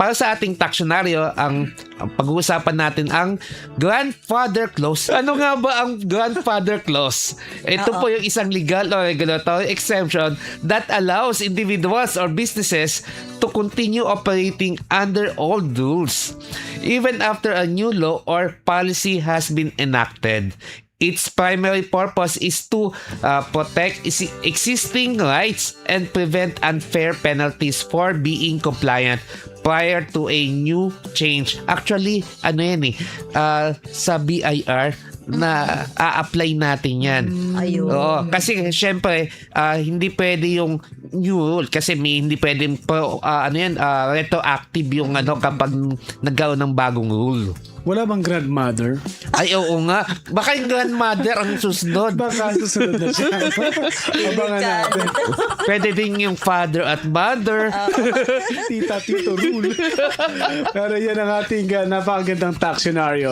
para sa ating taksyonaryo, ang pag-uusapan natin ang grandfather clause. Ano nga ba ang grandfather clause? Ito po yung isang legal or regulatory exemption that allows individuals or businesses to continue operating under old rules even after a new law or policy has been enacted. Its primary purpose is to protect existing rights and prevent unfair penalties for being compliant prior to a new change. Actually, sa BIR na a-apply natin yan. Ayun. Oo, kasi syempre, hindi pwede yung new rule kasi hindi pwedeng retroactive yung kapag nagkaroon ng bagong rule. Wala bang grandmother? Ay, oo nga. Baka yung grandmother ang susunod. Baka susunod na siya. Abangan natin. Pwede din yung father at mother. Tita, tito, rule. Pero yan ang ating napakagandang taxionaryo.